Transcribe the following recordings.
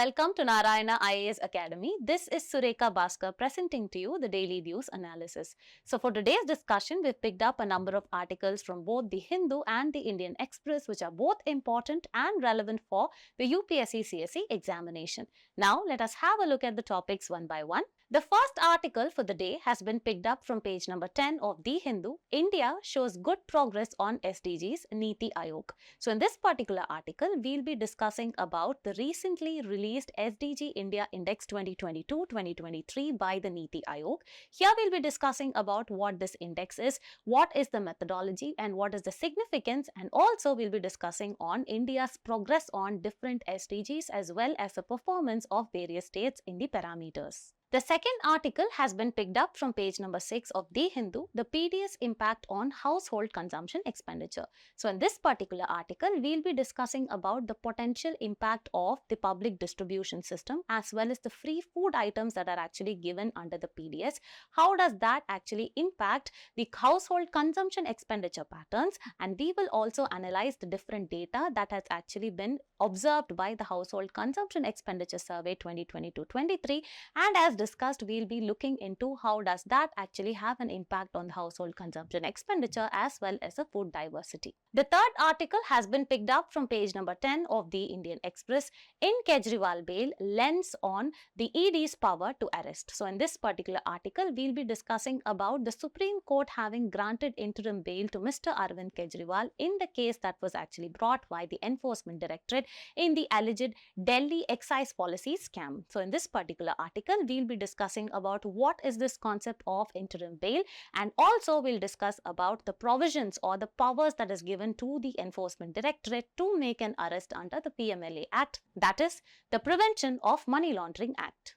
welcome to Narayana IAS Academy. This is Sureka Bhaskar presenting to you the Daily News Analysis. So for today's discussion, we've picked up a number of articles from both the Hindu and the Indian Express, which are both important and relevant for the UPSC CSE examination. Now let us have a look at the topics one by one. The first article for the day has been picked up from page number 10 of The Hindu. India shows good progress on SDGs, NITI Aayog. So in this particular article, we'll be discussing about the recently released SDG India Index 2022-2023 by the NITI Aayog. Here we'll be discussing about what this index is, what is the methodology and what is the significance, and also we'll be discussing on India's progress on different SDGs as well as the performance of various states in the parameters. The second article has been picked up from page number 6 of The Hindu, the PDS impact on household consumption expenditure. So in this particular article, we'll be discussing about the potential impact of the public distribution system as well as the free food items that are actually given under the PDS. How does that actually impact the household consumption expenditure patterns? And we will also analyze the different data that has actually been observed by the Household Consumption Expenditure Survey 2022-23, and as discussed, we'll be looking into how does that actually have an impact on the household consumption expenditure as well as the food diversity. The third article has been picked up from page number 10 of the Indian Express. In Kejriwal Bail lends on the ED's power to arrest. So in this particular article, we'll be discussing about the Supreme Court having granted interim bail to Mr. Arvind Kejriwal in the case that was actually brought by the Enforcement Directorate in the alleged Delhi excise policy scam. So in this particular article, we'll be discussing about what is this concept of interim bail, and also we'll discuss about the provisions or the powers that is given to the Enforcement Directorate to make an arrest under the PMLA Act, that is the Prevention of Money Laundering Act.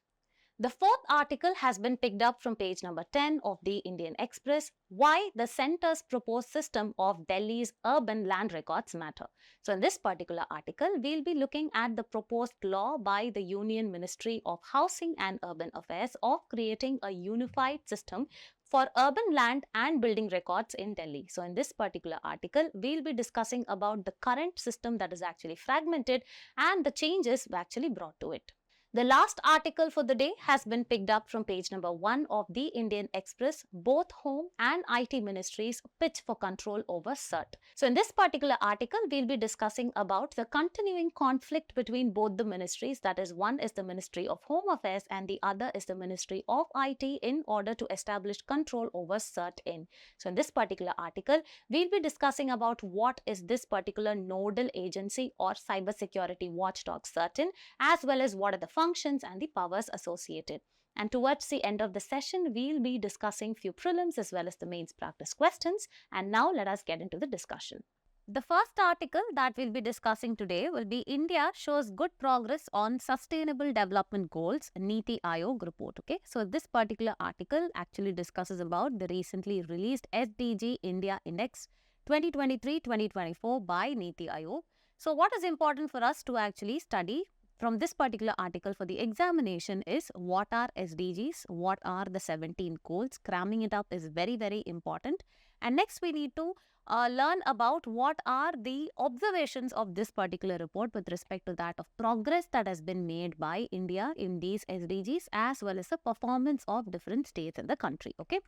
The fourth article has been picked up from page number 10 of the Indian Express, why the centre's proposed system of Delhi's urban land records matter. So in this particular article, we'll be looking at the proposed law by the Union Ministry of Housing and Urban Affairs of creating a unified system for urban land and building records in Delhi. So in this particular article, we'll be discussing about the current system that is actually fragmented and the changes actually brought to it. The last article for the day has been picked up from page number 1 of the Indian Express. Both Home and IT Ministries pitch for control over Cert. So in this particular article, we'll be discussing about the continuing conflict between both the ministries. That is, one is the Ministry of Home Affairs and the other is the Ministry of IT in order to establish control over Cert-In. So in this particular article, we'll be discussing about what is this particular nodal agency or cybersecurity watchdog Cert-In, as well as what are the functions and the powers associated. And towards the end of the session, we'll be discussing few prelims as well as the mains practice questions. And now let us get into the discussion. The first article that we'll be discussing today will be India shows good progress on Sustainable Development Goals, NITI Aayog report. Okay, so this particular article actually discusses about the recently released SDG India Index 2023-2024 by NITI Aayog. So what is important for us to actually study from this particular article for the examination is what are SDGs, what are the 17 goals. Cramming it up is very, very important. And next we need to learn about what are the observations of this particular report with respect to that of progress that has been made by India in these SDGs as well as the performance of different states in the country. Okay.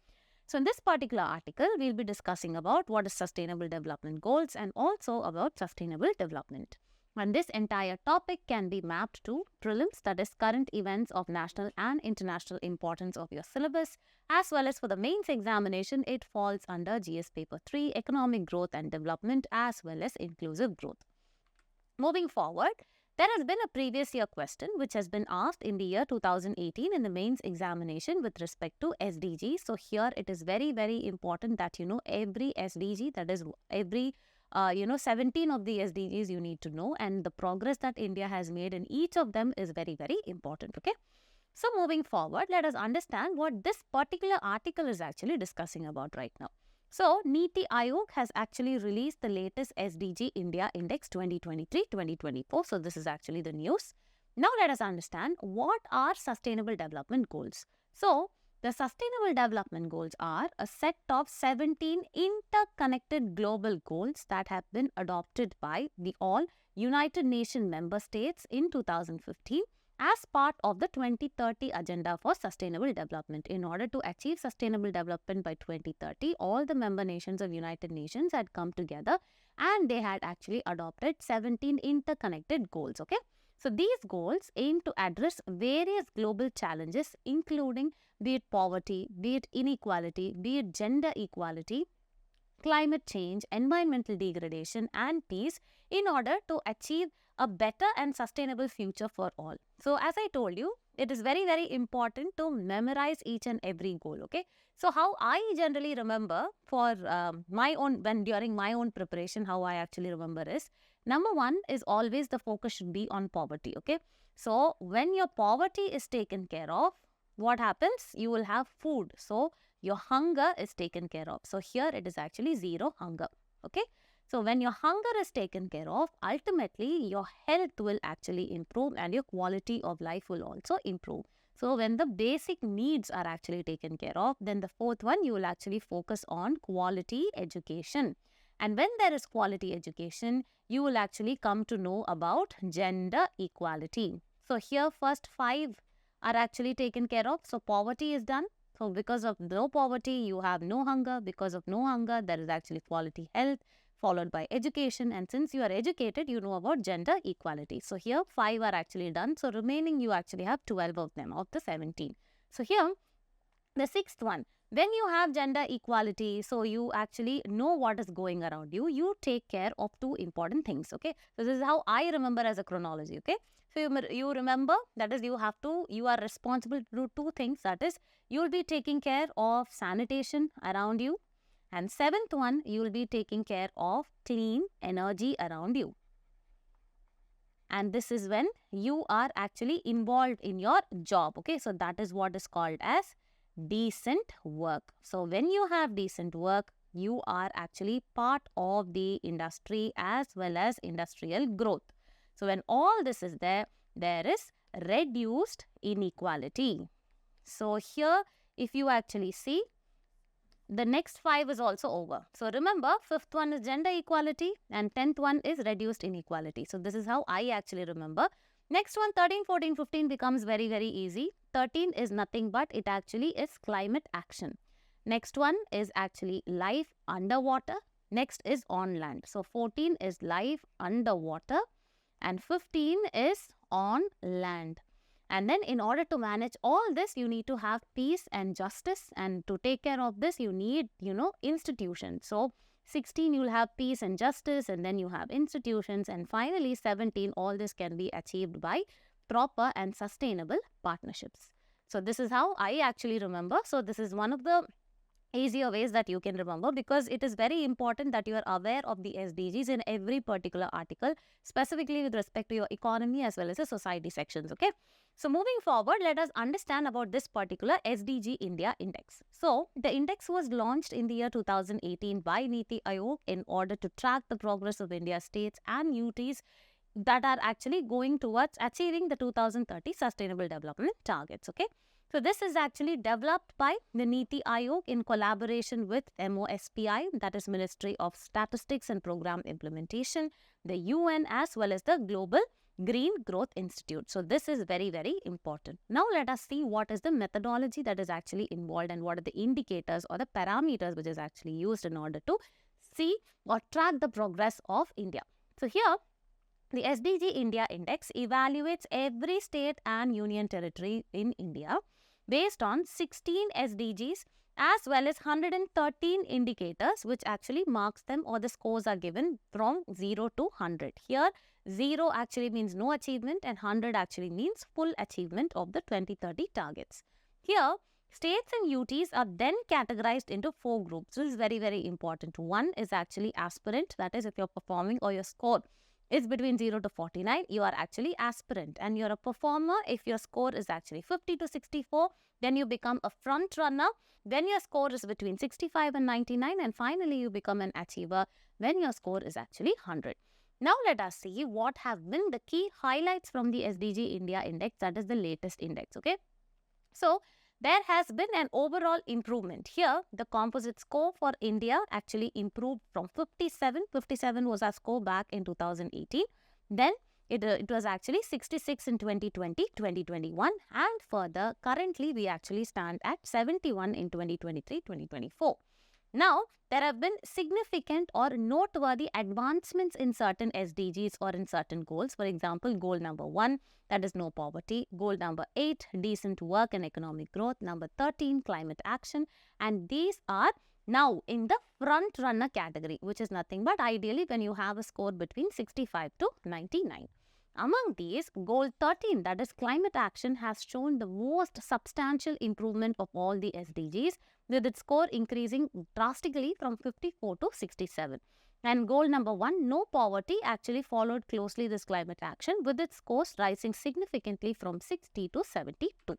So in this particular article, we'll be discussing about what is Sustainable Development Goals and also about sustainable development. And this entire topic can be mapped to prelims, that is current events of national and international importance of your syllabus, as well as for the mains examination, it falls under GS paper 3, economic growth and development, as well as inclusive growth. Moving forward, there has been a previous year question which has been asked in the year 2018 in the mains examination with respect to SDG. So here it is very, very important that you know every SDG, that is every 17 of the SDGs you need to know, and the progress that India has made in each of them is very, very important. Okay. So moving forward, let us understand what this particular article is actually discussing about right now. So NITI Aayog has actually released the latest SDG India Index 2023-2024. So this is actually the news. Now let us understand what are Sustainable Development Goals. So the Sustainable Development Goals are a set of 17 interconnected global goals that have been adopted by the all United Nations member states in 2015 as part of the 2030 Agenda for Sustainable Development. In order to achieve sustainable development by 2030, all the member nations of United Nations had come together and they had actually adopted 17 interconnected goals. Okay, so these goals aim to address various global challenges, including be it poverty, be it inequality, be it gender equality, climate change, environmental degradation, and peace, in order to achieve a better and sustainable future for all. So as I told you, it is very, very important to memorize each and every goal. Okay. So how I generally remember for my own, when during my own preparation, how I actually remember is, number one is always the focus should be on poverty. Okay. So when your poverty is taken care of, what happens? You will have food. So your hunger is taken care of. So here it is actually zero hunger. Okay. So when your hunger is taken care of, ultimately your health will actually improve and your quality of life will also improve. So when the basic needs are actually taken care of, then the fourth one, you will actually focus on quality education. And when there is quality education, you will actually come to know about gender equality. So here first 5 are actually taken care of. So poverty is done. So because of no poverty, you have no hunger. Because of no hunger, there is actually quality health, followed by education. And since you are educated, you know about gender equality. So here 5 are actually done. So remaining you actually have 12 of them of the 17. So here the 6th one, when you have gender equality, so you actually know what is going around you. You take care of 2 important things. Okay. So this is how I remember as a chronology. Okay. So you remember that is you are responsible to do 2 things. That is, you will be taking care of sanitation around you. And 7th one, you will be taking care of clean energy around you. And this is when you are actually involved in your job. Okay, so that is what is called as decent work. So when you have decent work, you are actually part of the industry as well as industrial growth. So when all this is there, there is reduced inequality. So here, if you actually see, the next 5 is also over. So remember, 5th one is gender equality and 10th one is reduced inequality. So this is how I actually remember. Next one, 13, 14, 15 becomes very, very easy. 13 is nothing but it actually is climate action. Next one is actually life underwater. Next is on land. So 14 is life underwater and 15 is on land. And then in order to manage all this, you need to have peace and justice. And to take care of this, you need, institutions. So 16, you'll have peace and justice, and then you have institutions. And finally, 17, all this can be achieved by proper and sustainable partnerships. So this is how I actually remember. So this is one of the easier ways that you can remember, because it is very important that you are aware of the SDGs in every particular article, specifically with respect to your economy as well as the society sections. Okay. So moving forward, let us understand about this particular SDG India Index. So the index was launched in the year 2018 by NITI Aayog in order to track the progress of India's states and UTs that are actually going towards achieving the 2030 Sustainable Development Targets. Okay. So this is actually developed by the NITI Aayog in collaboration with MOSPI, that is Ministry of Statistics and Program Implementation, the UN as well as the Global Green Growth Institute. So this is very, very important. Now let us see what is the methodology that is actually involved and what are the indicators or the parameters which is actually used in order to see or track the progress of India. So here, the SDG India Index evaluates every state and union territory in India based on 16 SDGs as well as 113 indicators which actually marks them, or the scores are given from 0 to 100. Here 0 actually means no achievement and 100 actually means full achievement of the 2030 targets. Here states and UTs are then categorized into 4 groups. This is very, very important. One is actually aspirant, that is if you're performing or your score is between 0 to 49, you are actually aspirant, and you're a performer if your score is actually 50 to 64, then you become a front runner, then your score is between 65 and 99, and finally you become an achiever when your score is actually 100. Now let us see what have been the key highlights from the SDG India Index, that is the latest index. Okay, so there has been an overall improvement. Here, the composite score for India actually improved from 57. 57 was our score back in 2018. Then It was actually 66 in 2020, 2021, and further, currently we actually stand at 71 in 2023, 2024. Now, there have been significant or noteworthy advancements in certain SDGs or in certain goals. For example, goal number 1, that is no poverty. Goal number 8, decent work and economic growth. Number 13, climate action. And these are now in the front runner category, which is nothing but ideally when you have a score between 65 to 99. Among these, goal 13, that is climate action, has shown the most substantial improvement of all the SDGs, with its score increasing drastically from 54 to 67. And goal number 1, no poverty, actually followed closely this climate action, with its scores rising significantly from 60 to 72.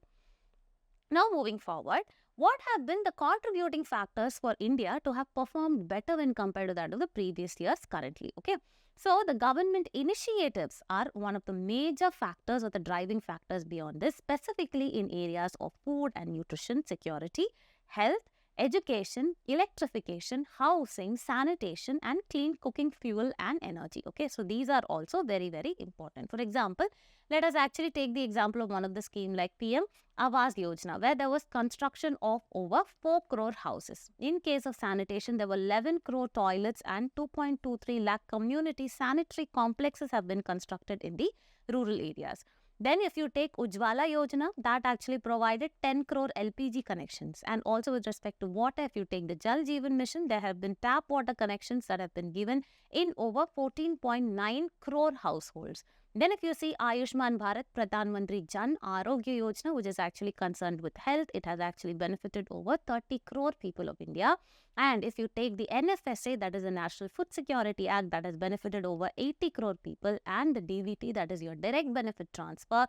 Now moving forward, what have been the contributing factors for India to have performed better when compared to that of the previous years currently? Okay. So the government initiatives are one of the major factors or the driving factors beyond this, specifically in areas of food and nutrition security, health, education, electrification, housing, sanitation, and clean cooking fuel and energy. Okay, so these are also very, very important. For example, let us actually take the example of one of the scheme like PM Awas Yojana, where there was construction of over 4 crore houses. In case of sanitation, there were 11 crore toilets and 2.23 lakh community sanitary complexes have been constructed in the rural areas. Then if you take Ujjwala Yojana, that actually provided 10 crore LPG connections. And also with respect to water, if you take the Jal Jeevan Mission, there have been tap water connections that have been given in over 14.9 crore households. Then if you see Ayushman Bharat Pradhan Mantri Jan Arogya Yojana, which is actually concerned with health, it has actually benefited over 30 crore people of India. And if you take the NFSA, that is the National Food Security Act, that has benefited over 80 crore people, and the DVT, that is your direct benefit transfer,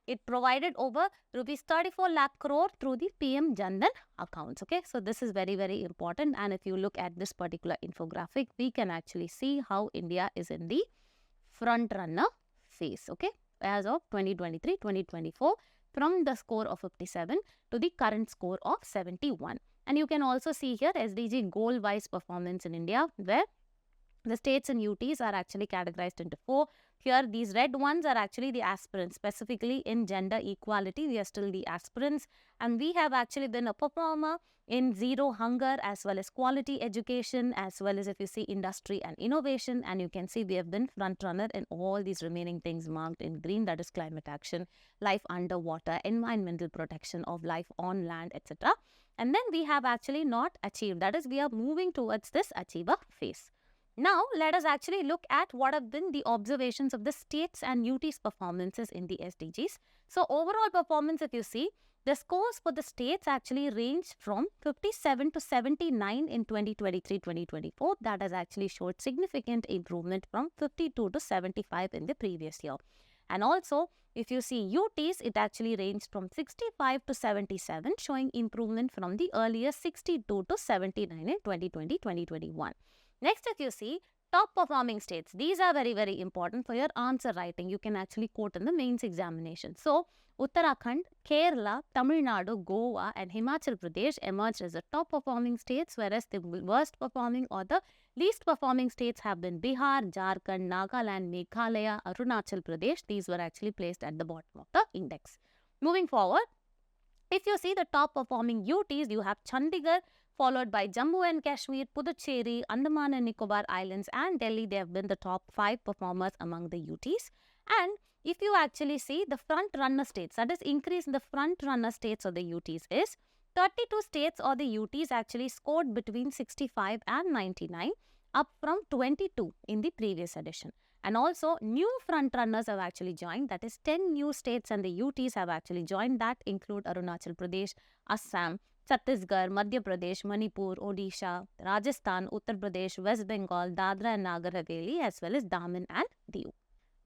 it provided over rupees 34 lakh crore through the PM Jan Dhan accounts. Okay, so this is very, very important. And if you look at this particular infographic, we can actually see how India is in the front runner phase. Okay, as of 2023-2024, from the score of 57 to the current score of 71. And you can also see here SDG goal-wise performance in India, where the states and UTs are actually categorized into 4. Here, these red ones are actually the aspirants. Specifically in gender equality, we are still the aspirants. And we have actually been a performer in zero hunger, as well as quality education, as well as if you see industry and innovation. And you can see we have been front runner in all these remaining things marked in green, that is climate action, life underwater, environmental protection of life on land, etc. And then we have actually not achieved. That is, we are moving towards this achiever phase. Now, let us actually look at what have been the observations of the states and UT's performances in the SDGs. So, overall performance, if you see, the scores for the states actually ranged from 57 to 79 in 2023-2024. That has actually showed significant improvement from 52 to 75 in the previous year. And also, if you see UTs, it actually ranged from 65 to 77, showing improvement from the earlier 62 to 79 in 2020-2021. Next, if you see top performing states, these are very, very important for your answer writing. You can actually quote in the mains examination. So, Uttarakhand, Kerala, Tamil Nadu, Goa and Himachal Pradesh emerged as the top performing states, whereas the worst performing or the least performing states have been Bihar, Jharkhand, Nagaland, Meghalaya, Arunachal Pradesh. These were actually placed at the bottom of the index. Moving forward, if you see the top performing UTs, you have Chandigarh, followed by Jammu and Kashmir, Puducherry, Andaman and Nicobar Islands and Delhi. They have been the top 5 performers among the UTs. And if you actually see the front runner states, that is increase in the front runner states or the UTs is 32 states or the UTs actually scored between 65 and 99, up from 22 in the previous edition. And also new front runners have actually joined, that is 10 new states and the UTs have actually joined, that include Arunachal Pradesh, Assam, Chhattisgarh, Madhya Pradesh, Manipur, Odisha, Rajasthan, Uttar Pradesh, West Bengal, Dadra and Nagar Haveli, as well as Daman and Diu.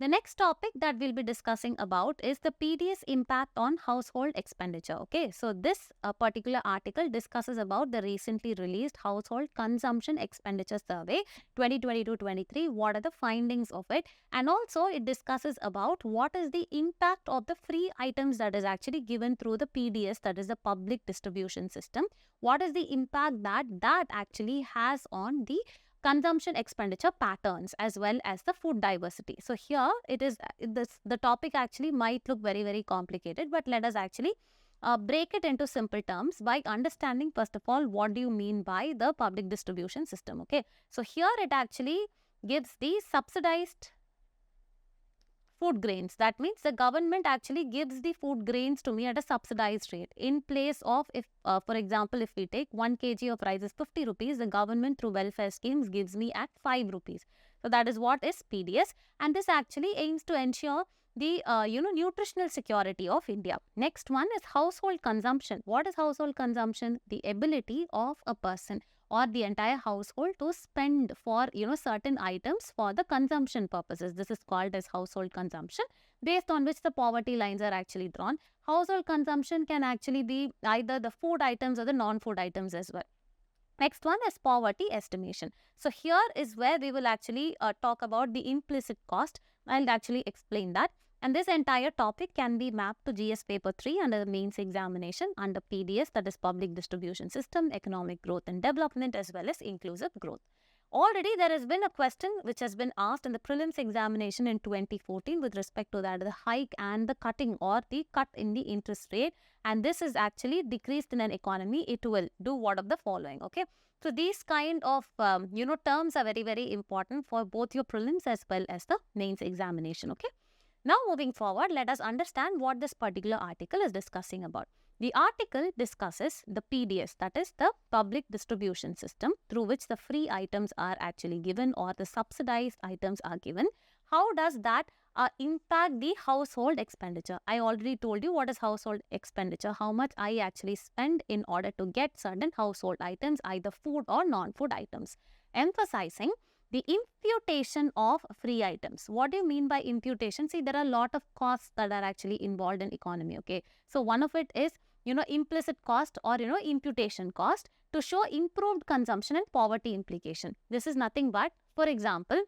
The next topic that we'll be discussing about is the PDS impact on household expenditure. Okay, so this particular article discusses about the recently released Household Consumption Expenditure Survey 2022-23. What are the findings of it? And also it discusses about what is the impact of the free items that is actually given through the PDS, that is the public distribution system. What is the impact that actually has on the consumption expenditure patterns as well as the food diversity. So here it is, the topic actually might look very, very complicated, but let us actually break it into simple terms by understanding first of all what do you mean by the public distribution system. Okay, so here it actually gives the subsidized food grains. That means the government actually gives the food grains to me at a subsidized rate. In place of, if for example, if we take 1 kg of rice is 50 rupees, the government through welfare schemes gives me at 5 rupees. So that is what is PDS, and this actually aims to ensure the nutritional security of India. Next one is household consumption. What is household consumption? The ability of a person or the entire household to spend for certain items for the consumption purposes. This is called as household consumption, based on which the poverty lines are actually drawn. Household consumption can actually be either the food items or the non-food items as well. Next one is poverty estimation. So here is where we will actually talk about the implicit cost. I'll actually explain that. And this entire topic can be mapped to GS paper 3 under the mains examination under PDS, that is public distribution system, economic growth and development, as well as inclusive growth. Already there has been a question which has been asked in the prelims examination in 2014 with respect to that, the hike and the cutting or the cut in the interest rate, and this is actually decreased in an economy, it will do what of the following. Okay, so these kind of terms are very, very important for both your prelims as well as the mains examination. Okay, now moving forward, let us understand what this particular article is discussing about. The article discusses the PDS, that is the public distribution system, through which the free items are actually given or the subsidized items are given. How does that impact the household expenditure? I already told you what is household expenditure, how much I actually spend in order to get certain household items, either food or non-food items. Emphasizing the imputation of free items. What do you mean by imputation? See, there are a lot of costs that are actually involved in economy. Okay, so one of it is implicit cost or imputation cost to show improved consumption and poverty implication. This is nothing but, for example,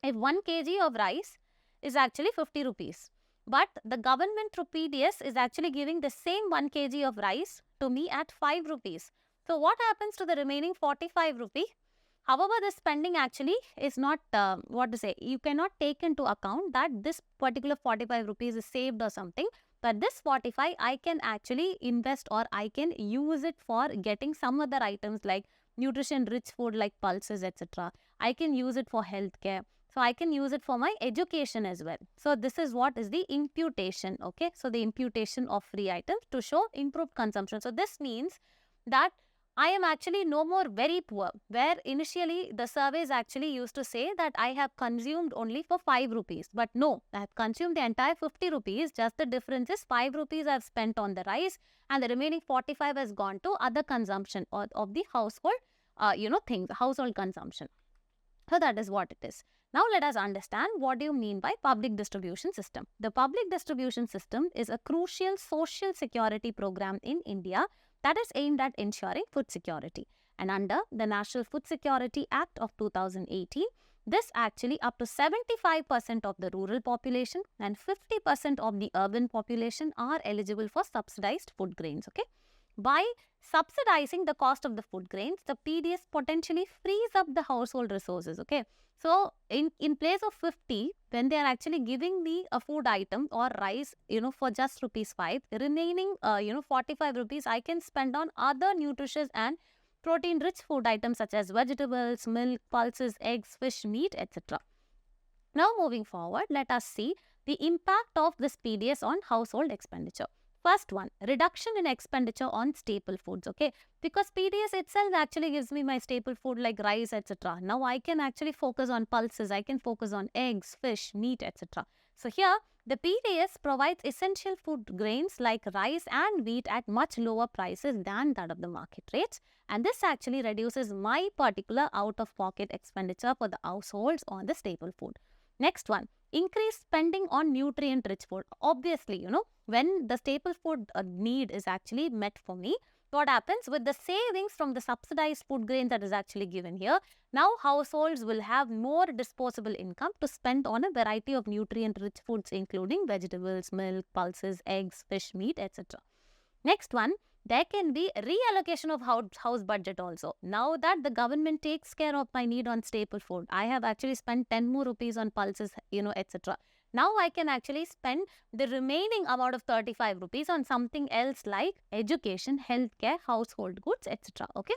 if 1 kg of rice is actually 50 rupees, but the government through PDS is actually giving the same 1 kg of rice to me at 5 rupees. So what happens to the remaining 45 rupee? However, the spending actually is not, you cannot take into account that this particular 45 rupees is saved or something. But this 45, I can actually invest or I can use it for getting some other items like nutrition-rich food like pulses, etc. I can use it for healthcare. So I can use it for my education as well. So this is what is the imputation. Okay, so the imputation of free items to show improved consumption. So this means that I am actually no more very poor, where initially the surveys actually used to say that I have consumed only for 5 rupees. But no, I have consumed the entire 50 rupees. Just the difference is 5 rupees I have spent on the rice and the remaining 45 has gone to other consumption or of the household, things, household consumption. So that is what it is. Now let us understand what do you mean by public distribution system. The public distribution system is a crucial social security program in India that is aimed at ensuring food security. And under the National Food Security Act of 2018, this actually up to 75% of the rural population and 50% of the urban population are eligible for subsidized food grains. Okay, by subsidizing the cost of the food grains, the PDS potentially frees up the household resources. Okay, so in place of 50, when they are actually giving me a food item or rice, for just rupees 5, remaining 45 rupees I can spend on other nutritious and protein-rich food items such as vegetables, milk, pulses, eggs, fish, meat, etc. Now moving forward, let us see the impact of this PDS on household expenditure. First one, reduction in expenditure on staple foods. Okay, because PDS itself actually gives me my staple food like rice, etc. Now I can actually focus on pulses, I can focus on eggs, fish, meat, etc. So here the PDS provides essential food grains like rice and wheat at much lower prices than that of the market rates, and this actually reduces my particular out-of-pocket expenditure for the households on the staple food. Next one, increased spending on nutrient-rich food. Obviously, when the staple food need is actually met for me, what happens with the savings from the subsidized food grain that is actually given here? Now households will have more disposable income to spend on a variety of nutrient-rich foods including vegetables, milk, pulses, eggs, fish, meat, etc. Next one, There can be reallocation of house budget also. Now that the government takes care of my need on staple food, I have actually spent 10 more rupees on pulses, etc. Now I can actually spend the remaining amount of 35 rupees on something else like education, healthcare, household goods, etc. Okay.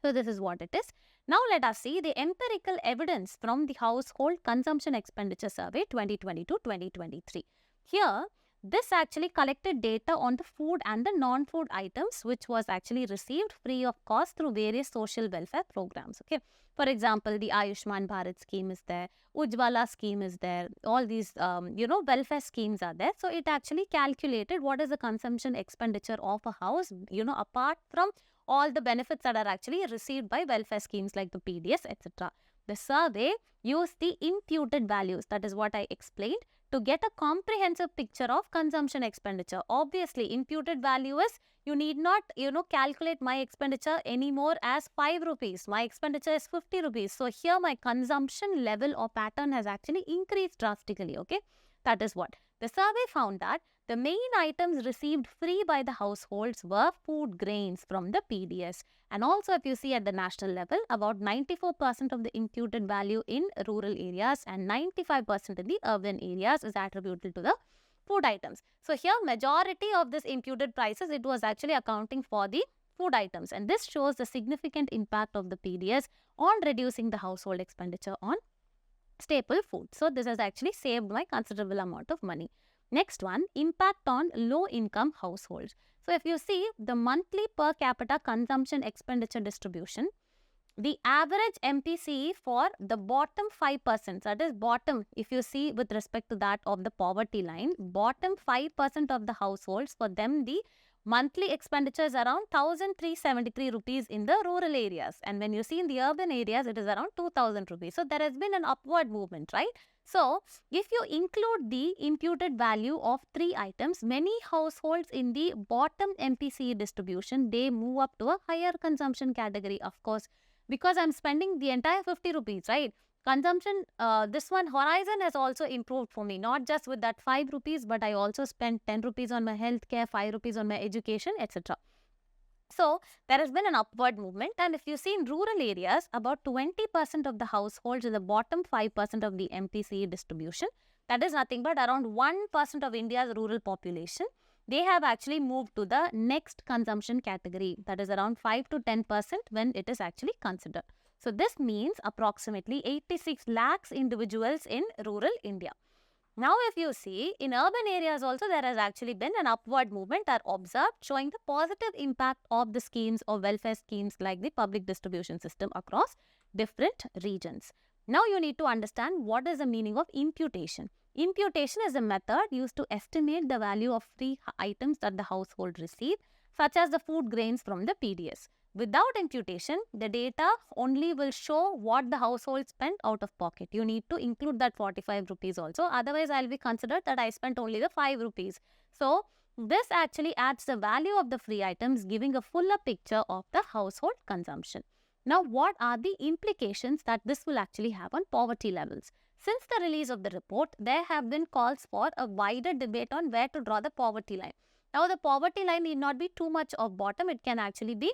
So this is what it is. Now let us see the empirical evidence from the Household Consumption Expenditure Survey 2022-2023. Here, this actually collected data on the food and the non-food items which was actually received free of cost through various social welfare programs. Okay. For example, the Ayushman Bharat scheme is there, Ujjwala scheme is there, all these, welfare schemes are there. So it actually calculated what is the consumption expenditure of a house, apart from all the benefits that are actually received by welfare schemes like the PDS, etc. The survey used the imputed values, that is what I explained, to get a comprehensive picture of consumption expenditure. Obviously, imputed value is you need not, calculate my expenditure anymore as 5 rupees. My expenditure is 50 rupees. So here my consumption level or pattern has actually increased drastically. Okay, that is what. The survey found that the main items received free by the households were food grains from the PDS. And also, if you see at the national level, about 94% of the imputed value in rural areas and 95% in the urban areas is attributable to the food items. So here, majority of this imputed prices, it was actually accounting for the food items. And this shows the significant impact of the PDS on reducing the household expenditure on staple food. So this has actually saved my considerable amount of money. Next one, impact on low-income households. So if you see the monthly per capita consumption expenditure distribution, the average MPCE for the bottom 5%, that is bottom, if you see with respect to that of the poverty line, bottom 5% of the households, for them the monthly expenditure is around 1,373 rupees in the rural areas. And when you see in the urban areas, it is around 2,000 rupees. So there has been an upward movement, right? So if you include the imputed value of 3 items, many households in the bottom MPCE distribution, they move up to a higher consumption category, of course, because I'm spending the entire 50 rupees, right? Consumption, this one horizon has also improved for me, not just with that 5 rupees, but I also spent 10 rupees on my healthcare, 5 rupees on my education, etc. So there has been an upward movement, and if you see in rural areas, about 20% of the households in the bottom 5% of the MPCE distribution, that is nothing but around 1% of India's rural population, they have actually moved to the next consumption category, that is around 5 to 10% when it is actually considered. So this means approximately 86 lakhs individuals in rural India. Now, if you see, in urban areas also, there has actually been an upward movement are observed, showing the positive impact of the schemes or welfare schemes like the public distribution system across different regions. Now, you need to understand what is the meaning of imputation. Imputation is a method used to estimate the value of free items that the household receive, such as the food grains from the PDS. Without imputation, the data only will show what the household spent out of pocket. You need to include that 45 rupees also. Otherwise, I'll be considered that I spent only the 5 rupees. So, this actually adds the value of the free items, giving a fuller picture of the household consumption. Now, what are the implications that this will actually have on poverty levels? Since the release of the report, there have been calls for a wider debate on where to draw the poverty line. Now, the poverty line need not be too much of bottom. It can actually be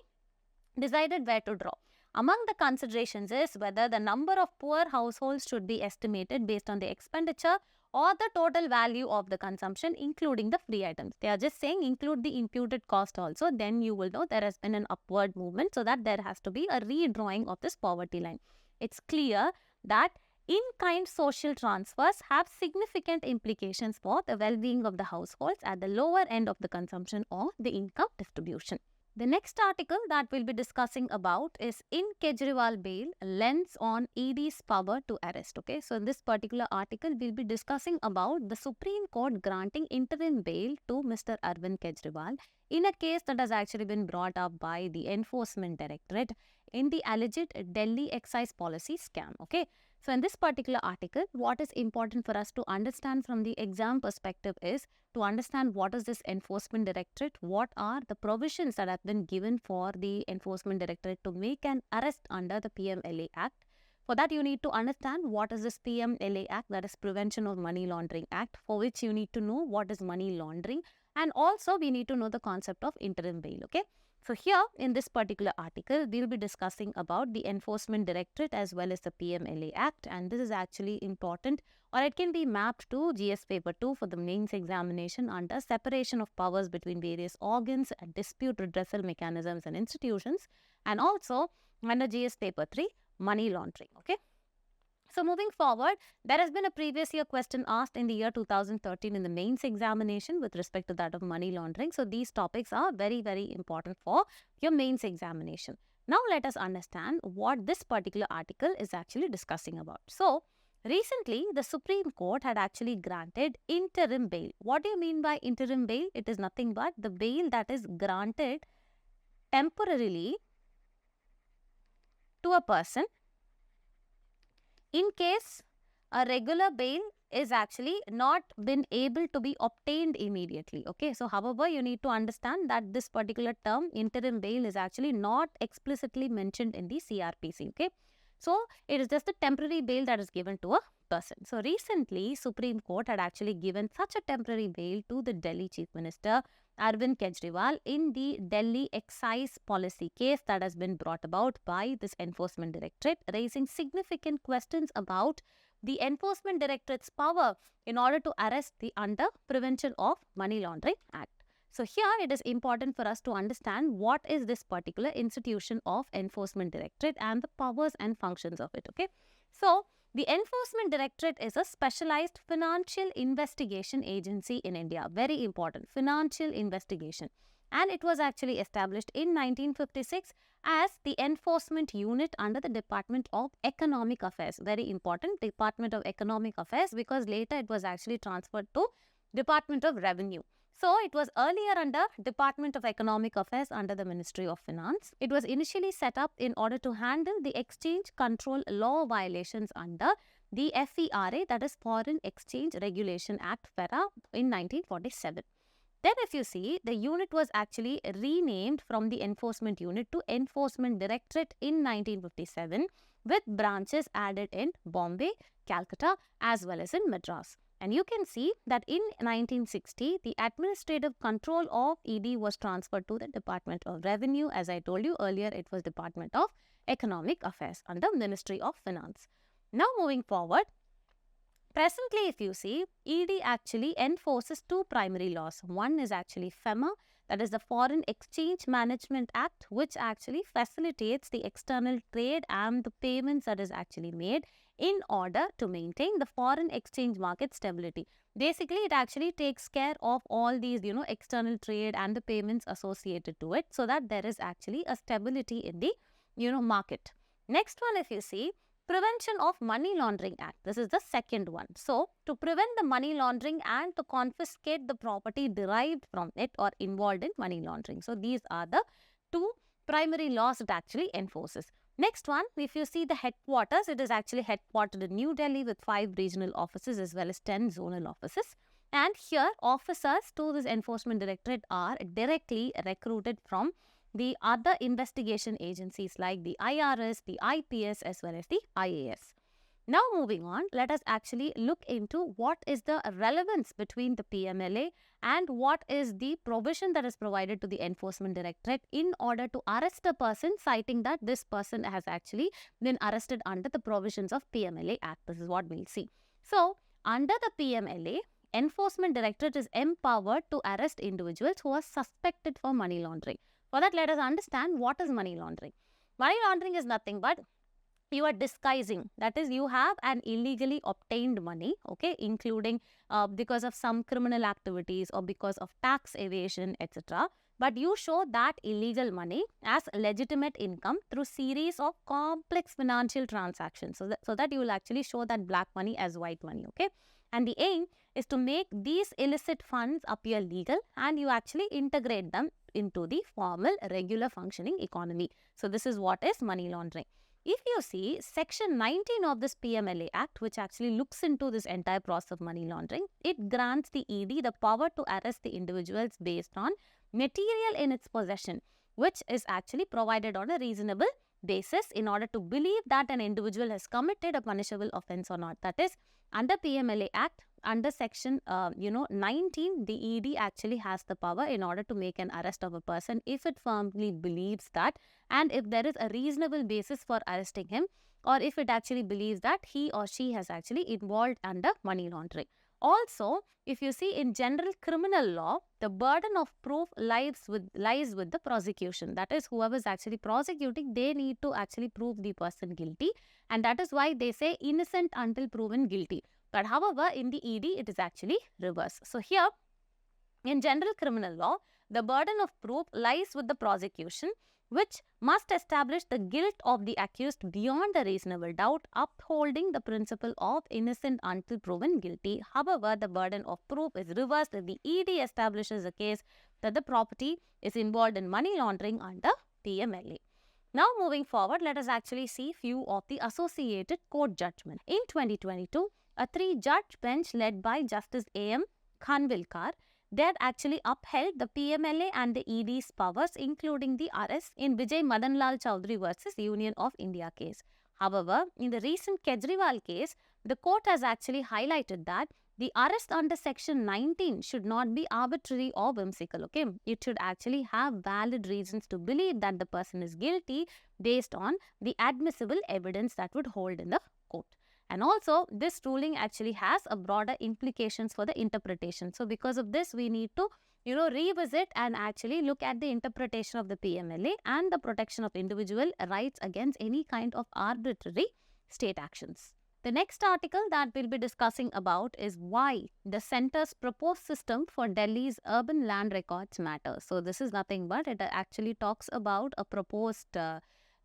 decided where to draw. Among the considerations is whether the number of poor households should be estimated based on the expenditure or the total value of the consumption, including the free items. They are just saying include the imputed cost also. Then you will know there has been an upward movement, so that there has to be a redrawing of this poverty line. It's clear that in-kind social transfers have significant implications for the well-being of the households at the lower end of the consumption or the income distribution. The next article that we'll be discussing about is in Kejriwal Bail, lens on ED's power to arrest. Okay, so in this particular article, we'll be discussing about the Supreme Court granting interim bail to Mr. Arvind Kejriwal in a case that has actually been brought up by the Enforcement Directorate in the alleged Delhi excise policy scam. Okay, so in this particular article, what is important for us to understand from the exam perspective is to understand what is this Enforcement Directorate, what are the provisions that have been given for the Enforcement Directorate to make an arrest under the PMLA Act. For that, you need to understand what is this PMLA Act, that is Prevention of Money Laundering Act, for which you need to know what is money laundering And also we need to know the concept of interim bail, okay? So here in this particular article, we'll be discussing about the Enforcement Directorate as well as the PMLA Act, and this is actually important, or it can be mapped to GS paper 2 for the mains examination under separation of powers between various organs, dispute redressal mechanisms and institutions, and also under GS paper 3, money laundering, okay? So moving forward, there has been a previous year question asked in the year 2013 in the mains examination with respect to that of money laundering. So these topics are very, very important for your mains examination. Now let us understand what this particular article is actually discussing about. So recently, the Supreme Court had actually granted interim bail. What do you mean by interim bail? It is nothing but the bail that is granted temporarily to a person in case a regular bail is actually not been able to be obtained immediately. Okay, so however, you need to understand that this particular term interim bail is actually not explicitly mentioned in the CRPC. Okay, so it is just a temporary bail that is given to a person. So recently, Supreme Court had actually given such a temporary bail to the Delhi Chief Minister Arvind Kejriwal in the Delhi excise policy case that has been brought about by this Enforcement Directorate, raising significant questions about the Enforcement Directorate's power in order to arrest the under Prevention of Money Laundering Act. So here it is important for us to understand what is this particular institution of Enforcement Directorate and the powers and functions of it. Okay, so the Enforcement Directorate is a specialized financial investigation agency in India. Very important, financial investigation. And it was actually established in 1956 as the enforcement unit under the Department of Economic Affairs. Very important, Department of Economic Affairs, because later it was actually transferred to Department of Revenue. So it was earlier under Department of Economic Affairs under the Ministry of Finance. It was initially set up in order to handle the exchange control law violations under the FERA, that is Foreign Exchange Regulation Act, FERA, in 1947. Then if you see, the unit was actually renamed from the Enforcement Unit to Enforcement Directorate in 1957 with branches added in Bombay, Calcutta as well as in Madras. And you can see that in 1960, the administrative control of ED was transferred to the Department of Revenue. As I told you earlier, it was Department of Economic Affairs under Ministry of Finance. Now moving forward, presently if you see, ED actually enforces two primary laws. One is actually FEMA, that is the Foreign Exchange Management Act, which actually facilitates the external trade and the payments that is actually made in order to maintain the foreign exchange market stability. Basically, it actually takes care of all these, external trade and the payments associated to it, so that there is actually a stability in the, market. Next one, if you see, Prevention of Money Laundering Act. This is the second one. So, to prevent the money laundering and to confiscate the property derived from it or involved in money laundering. So, these are the two primary laws it actually enforces. Next one, if you see the headquarters, it is actually headquartered in New Delhi with 5 regional offices as well as 10 zonal offices. And here, officers to this Enforcement Directorate are directly recruited from the other investigation agencies like the IRS, the IPS as well as the IAS. Now moving on, let us actually look into what is the relevance between the PMLA and what is the provision that is provided to the Enforcement Directorate in order to arrest a person, citing that this person has actually been arrested under the provisions of PMLA Act. This is what we'll see. So, under the PMLA, Enforcement Directorate is empowered to arrest individuals who are suspected for money laundering. For that, let us understand what is money laundering. Money laundering is nothing but you are disguising, that is, you have an illegally obtained money, okay, including because of some criminal activities or because of tax evasion, etc. But you show that illegal money as legitimate income through series of complex financial transactions, so that you will actually show that black money as white money, okay. And the aim is to make these illicit funds appear legal and you actually integrate them into the formal, regular functioning economy. So this is what is money laundering. If you see Section 19 of this PMLA Act, which actually looks into this entire process of money laundering, it grants the ED the power to arrest the individuals based on material in its possession, which is actually provided on a reasonable basis in order to believe that an individual has committed a punishable offence or not. That is, under PMLA Act, under section 19, the ED actually has the power in order to make an arrest of a person if it firmly believes that, and if there is a reasonable basis for arresting him, or if it actually believes that he or she has actually involved under money laundering. Also, if you see in general criminal law, the burden of proof lies with the prosecution. That is, whoever is actually prosecuting, they need to actually prove the person guilty, and that is why they say innocent until proven guilty. But however, in the ED, it is actually reverse. So here, in general criminal law, the burden of proof lies with the prosecution, which must establish the guilt of the accused beyond a reasonable doubt, upholding the principle of innocent until proven guilty. However, the burden of proof is reversed if the ED establishes a case that the property is involved in money laundering under PMLA. Now, moving forward, let us actually see few of the associated court judgments. In 2022, a 3-judge bench led by Justice A.M. Khanvilkar, they had actually upheld the PMLA and the ED's powers, including the arrest in Vijay Madanlal Chowdhury versus Union of India case. However, in the recent Kejriwal case, the court has actually highlighted that the arrest under section 19 should not be arbitrary or whimsical. Okay, it should actually have valid reasons to believe that the person is guilty based on the admissible evidence that would hold in the court. And also, this ruling actually has a broader implications for the interpretation. So, because of this, we need to, revisit and actually look at the interpretation of the PMLA and the protection of individual rights against any kind of arbitrary state actions. The next article that we'll be discussing about is why the centre's proposed system for Delhi's urban land records matters. So, this is nothing but it actually talks about a proposed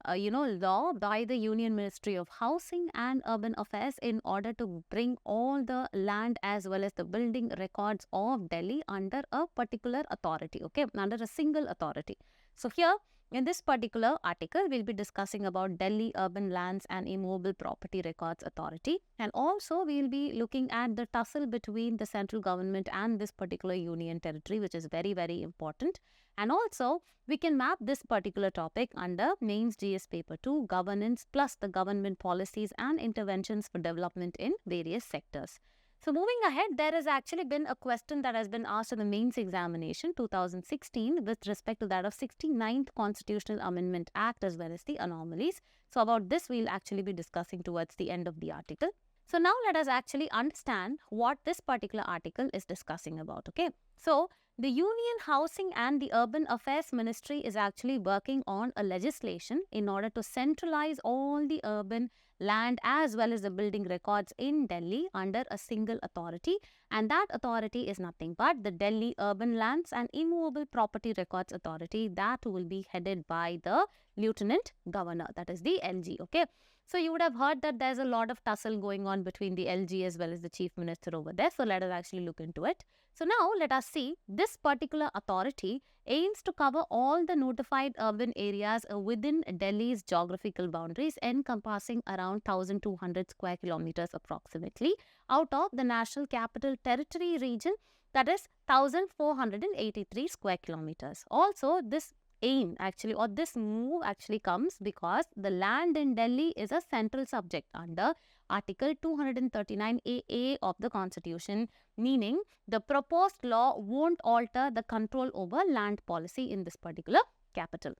law by the Union Ministry of Housing and Urban Affairs in order to bring all the land as well as the building records of Delhi under a particular authority, okay, under a single authority. So here, in this particular article, we'll be discussing about Delhi Urban Lands and Immovable Property Records Authority, and also we'll be looking at the tussle between the central government and this particular union territory, which is very, very important. And also, we can map this particular topic under Mains GS Paper 2, Governance plus the government policies and interventions for development in various sectors. So, moving ahead, there has actually been a question that has been asked in the mains examination 2016 with respect to that of 69th Constitutional Amendment Act as well as the anomalies. So, about this, we'll actually be discussing towards the end of the article. So, now let us actually understand what this particular article is discussing about, okay? So, the Union Housing and the Urban Affairs Ministry is actually working on a legislation in order to centralize all the urban land as well as the building records in Delhi under a single authority, and that authority is nothing but the Delhi Urban Lands and Immovable Property Records Authority that will be headed by the Lieutenant Governor, that is the LG, okay? So, you would have heard that there's a lot of tussle going on between the LG as well as the Chief Minister over there. So, let us actually look into it. So, now let us see this particular authority aims to cover all the notified urban areas within Delhi's geographical boundaries, encompassing around 1,200 square kilometers approximately out of the National Capital Territory region, that is 1,483 square kilometers. Also, this aim actually, or this move actually comes because the land in Delhi is a central subject under Article 239AA of the Constitution, meaning the proposed law won't alter the control over land policy in this particular capital.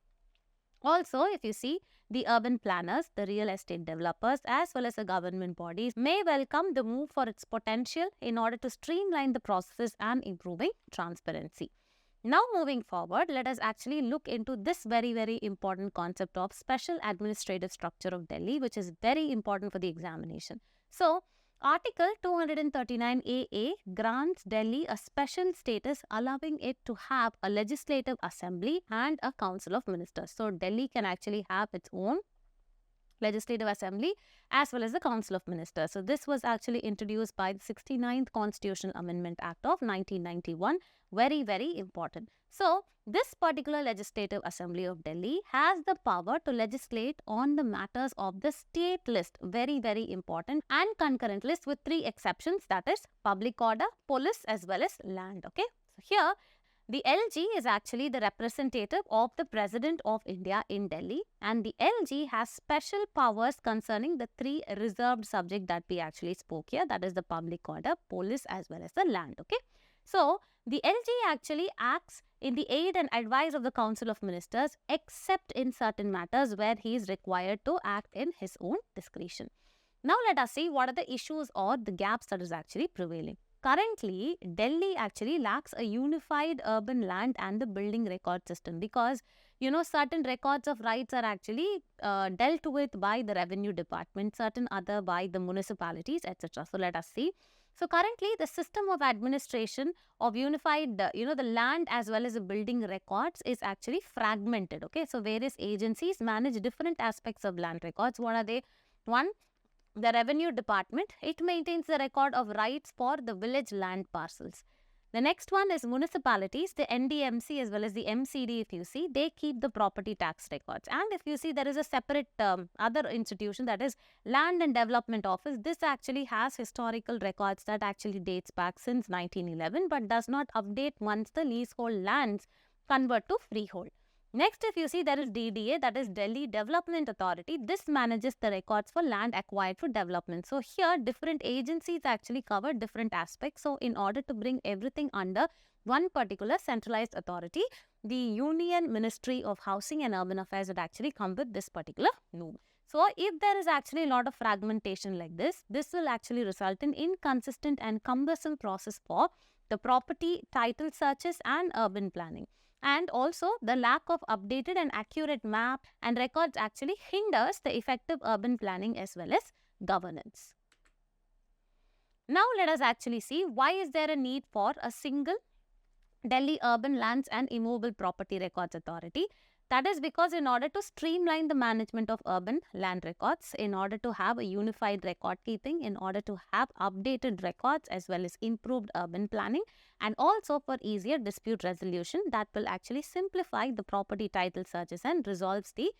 Also, if you see, the urban planners, the real estate developers as well as the government bodies may welcome the move for its potential in order to streamline the processes and improving transparency. Now, moving forward, let us actually look into this very, very important concept of special administrative structure of Delhi, which is very important for the examination. So, Article 239AA grants Delhi a special status, allowing it to have a legislative assembly and a council of ministers. So, Delhi can actually have its own legislative assembly as well as the council of ministers. So, this was actually introduced by the 69th Constitutional Amendment Act of 1991. Very, very important. So, this particular legislative assembly of Delhi has the power to legislate on the matters of the state list, very, very important, and concurrent list with 3 exceptions, that is public order, police as well as land. Okay. So, here The LG is actually the representative of the President of India in Delhi, and the LG has special powers concerning the three reserved subjects that we actually spoke here, that is the public order, police as well as the land. Okay, so the LG actually acts in the aid and advice of the Council of Ministers except in certain matters where he is required to act in his own discretion. Now let us see what are the issues or the gaps that is actually prevailing. Currently, Delhi actually lacks a unified urban land and the building record system because, certain records of rights are actually dealt with by the revenue department, certain other by the municipalities, etc. So let us see. So currently, the system of administration of unified, the land as well as the building records is actually fragmented. Okay, so various agencies manage different aspects of land records. What are they? One, the revenue department, it maintains the record of rights for the village land parcels. The next one is municipalities, the NDMC as well as the MCD, if you see, they keep the property tax records. And if you see, there is a separate other institution, that is Land and Development Office. This actually has historical records that actually dates back since 1911 but does not update once the leasehold lands convert to freehold. Next, if you see, there is DDA, that is Delhi Development Authority. This manages the records for land acquired for development. So here, different agencies actually cover different aspects. So in order to bring everything under one particular centralized authority, the Union Ministry of Housing and Urban Affairs would actually come with this particular move. So if there is actually a lot of fragmentation like this will actually result in inconsistent and cumbersome process for the property title searches and urban planning. And also, the lack of updated and accurate map and records actually hinders the effective urban planning as well as governance. Now, let us actually see why is there a need for a single Delhi Urban Lands and Immovable Property Records Authority. That is because in order to streamline the management of urban land records, in order to have a unified record keeping, in order to have updated records as well as improved urban planning, and also for easier dispute resolution that will actually simplify the property title searches and resolves the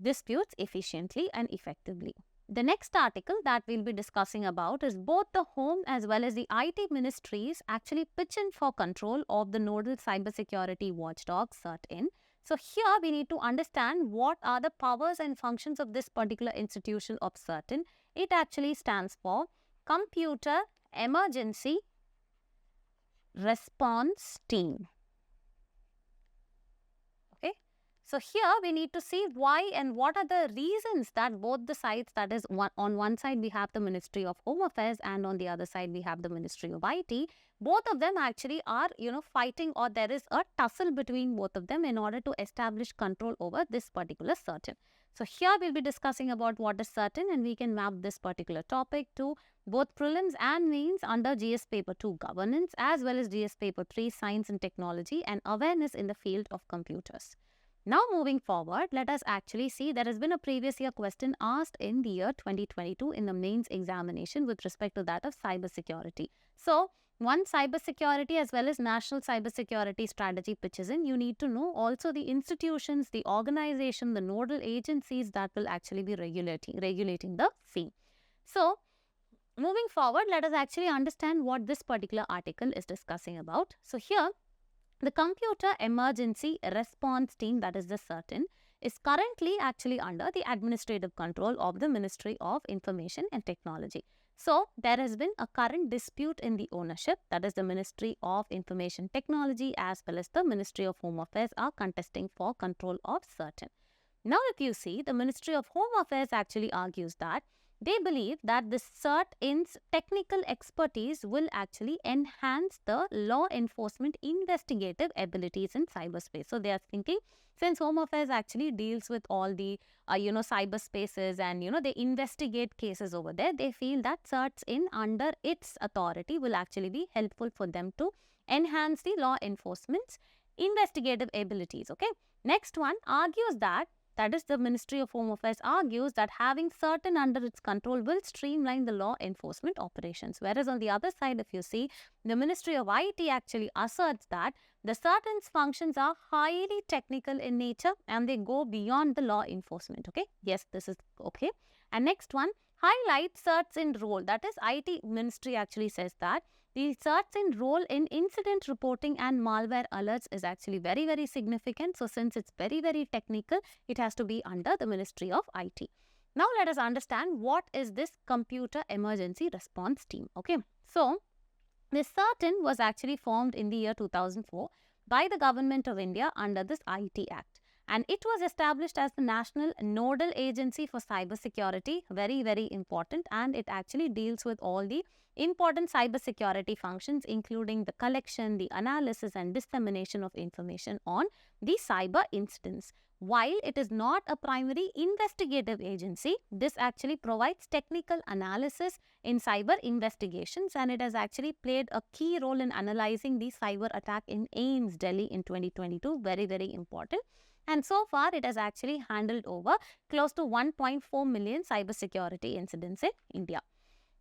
disputes efficiently and effectively. The next article that we'll be discussing about is both the Home as well as the IT Ministries actually pitch in for control of the nodal cybersecurity watchdog Cert-In. So here we need to understand what are the powers and functions of this particular institution of Cert-In. It actually stands for Computer Emergency Response Team. Okay. So here we need to see why and what are the reasons that both the sides, that is on one side we have the Ministry of Home Affairs and on the other side we have the Ministry of IT. Both of them actually are, fighting, or there is a tussle between both of them in order to establish control over this particular Cert-In. So here we'll be discussing about what is Cert-In, and we can map this particular topic to both prelims and mains under GS Paper 2 Governance as well as GS Paper 3 Science and Technology and Awareness in the Field of Computers. Now moving forward, let us actually see there has been a previous year question asked in the year 2022 in the mains examination with respect to that of cybersecurity. So, once cybersecurity as well as national cybersecurity strategy pitches in, you need to know also the institutions, the organization, the nodal agencies that will actually be regulating the same. So, moving forward, let us actually understand what this particular article is discussing about. So, here, the Computer Emergency Response Team, that is the Cert-In, is currently actually under the administrative control of the Ministry of Information and Technology. So, there has been a current dispute in the ownership, that is the Ministry of Information Technology as well as the Ministry of Home Affairs are contesting for control of Cert-In. Now, if you see, the Ministry of Home Affairs actually argues that they believe that the Cert-In's technical expertise will actually enhance the law enforcement investigative abilities in cyberspace. So, they are thinking, since Home Affairs actually deals with all the, cyberspaces and, they investigate cases over there, they feel that Cert-In under its authority will actually be helpful for them to enhance the law enforcement's investigative abilities. Okay. Next one argues that is the Ministry of Home Affairs argues that having Cert-In under its control will streamline the law enforcement operations. Whereas on the other side, if you see, the Ministry of IT actually asserts that the Cert-In's functions are highly technical in nature and they go beyond the law enforcement. Okay. Yes, this is okay. And next one, highlight Cert-In role. That is, IT Ministry actually says that The Cert-In role in incident reporting and malware alerts is actually very, very significant. So since it's very, very technical, it has to be under the Ministry of IT. Now let us understand what is this Computer Emergency Response Team. Okay, so this Cert-In was actually formed in the year 2004 by the Government of India under this IT Act. And it was established as the National Nodal Agency for Cybersecurity, very, very important, and it actually deals with all the important cybersecurity functions, including the collection, the analysis and dissemination of information on the cyber incidents. While it is not a primary investigative agency, this actually provides technical analysis in cyber investigations, and it has actually played a key role in analyzing the cyber attack in AIIMS, Delhi in 2022, very, very important. And so far, it has actually handled over close to 1.4 million cybersecurity incidents in India.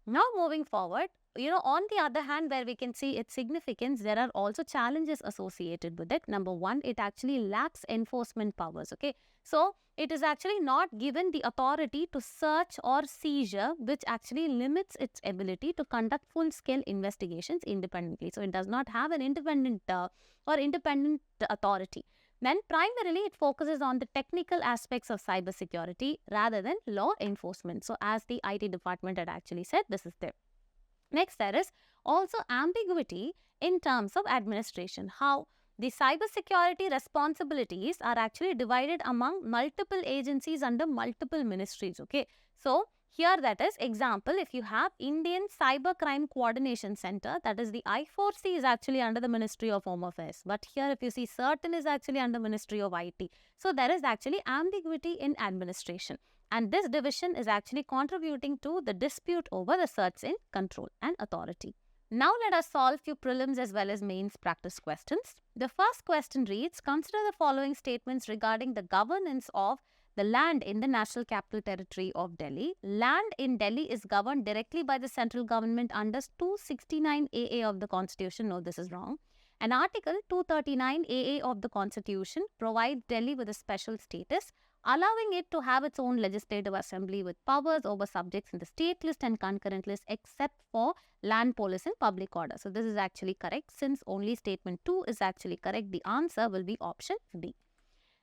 Now, moving forward, on the other hand, where we can see its significance, there are also challenges associated with it. Number one, it actually lacks enforcement powers. Okay, so it is actually not given the authority to search or seizure, which actually limits its ability to conduct full-scale investigations independently. So it does not have an independent authority. Then primarily it focuses on the technical aspects of cybersecurity rather than law enforcement. So as the IT department had actually said, this is there. Next, there is also ambiguity in terms of administration. How the cybersecurity responsibilities are actually divided among multiple agencies under multiple ministries. Okay, so here that is example, if you have Indian Cybercrime Coordination Center, that is the I4C is actually under the Ministry of Home Affairs. But here if you see Cert-In is actually under Ministry of IT. So there is actually ambiguity in administration. And this division is actually contributing to the dispute over the Cert-In control and authority. Now let us solve few prelims as well as mains practice questions. The first question reads, consider the following statements regarding the governance of the land in the National Capital Territory of Delhi. Land in Delhi is governed directly by the central government under 269 AA of the Constitution. No, this is wrong. And Article 239 AA of the Constitution provides Delhi with a special status, allowing it to have its own legislative assembly with powers over subjects in the state list and concurrent list except for land police and public order. So this is actually correct. Since only statement 2 is actually correct, the answer will be option B.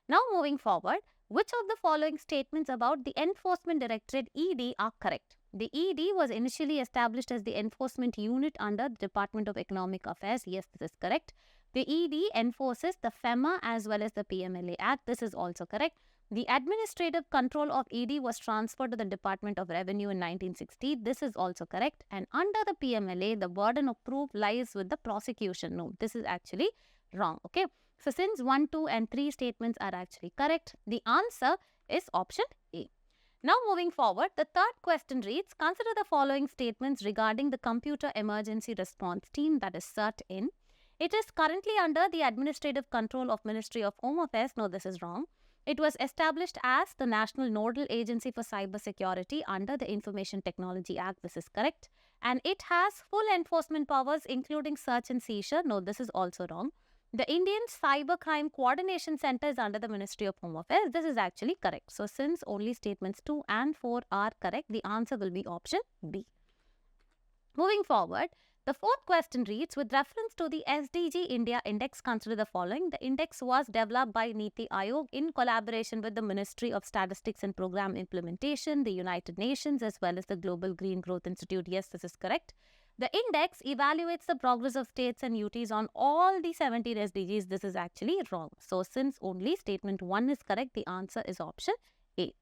Now moving forward, which of the following statements about the Enforcement Directorate ED are correct? The ED was initially established as the enforcement unit under the Department of Economic Affairs. Yes, this is correct. The ED enforces the FEMA as well as the PMLA Act. This is also correct. The administrative control of ED was transferred to the Department of Revenue in 1960. This is also correct. And under the PMLA, the burden of proof lies with the prosecution. No, this is actually wrong. Okay. So since 1, 2 and 3 statements are actually correct, the answer is option A. Now moving forward, the third question reads, consider the following statements regarding the Computer Emergency Response Team, that is Cert-In. It is currently under the administrative control of Ministry of Home Affairs. No, this is wrong. It was established as the National Nodal Agency for Cybersecurity under the Information Technology Act. This is correct. And it has full enforcement powers including search and seizure. No, this is also wrong. The Indian Cybercrime Coordination Center is under the Ministry of Home Affairs. This is actually correct. So since only statements 2 and 4 are correct, the answer will be option B. Moving forward, the fourth question reads, with reference to the SDG India Index, consider the following. The index was developed by NITI Aayog in collaboration with the Ministry of Statistics and Program Implementation, the United Nations, as well as the Global Green Growth Institute. Yes, this is correct. The index evaluates the progress of states and UTs on all the 17 SDGs. This is actually wrong. So since only statement 1 is correct, the answer is option A.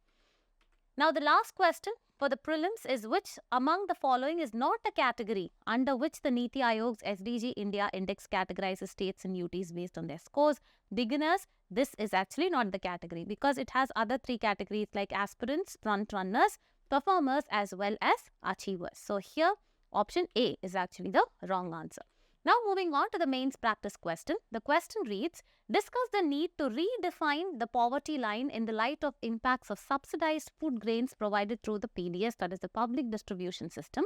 Now the last question for the prelims is, which among the following is not a category under which the NITI Aayog's SDG India Index categorizes states and UTs based on their scores? Beginners, this is actually not the category because it has other 3 categories like aspirants, front runners, performers as well as achievers. So here option A is actually the wrong answer. Now moving on to the mains practice question. The question reads, discuss the need to redefine the poverty line in the light of impacts of subsidized food grains provided through the PDS, that is the public distribution system.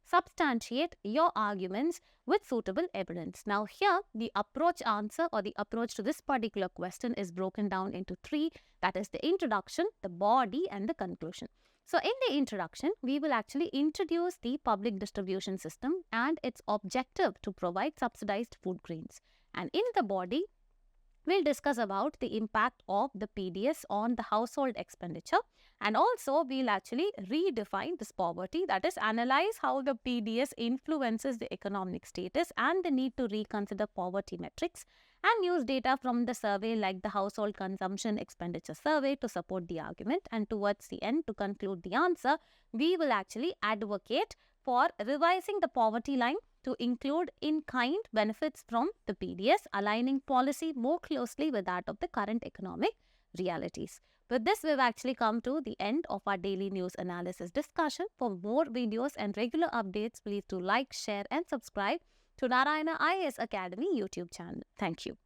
Substantiate your arguments with suitable evidence. Now here, the approach to this particular question is broken down into three, that is the introduction, the body and the conclusion. So in the introduction, we will actually introduce the public distribution system and its objective to provide subsidized food grains. And in the body, we'll discuss about the impact of the PDS on the household expenditure, and also we'll actually redefine this poverty, that is analyze how the PDS influences the economic status and the need to reconsider poverty metrics, and use data from the survey like the household consumption expenditure survey to support the argument. And towards the end, to conclude the answer, we will actually advocate for revising the poverty line to include in-kind benefits from the PDS, aligning policy more closely with that of the current economic realities. With this, we've actually come to the end of our daily news analysis discussion. For more videos and regular updates, please do like, share and subscribe to Narayana IAS Academy YouTube channel. Thank you.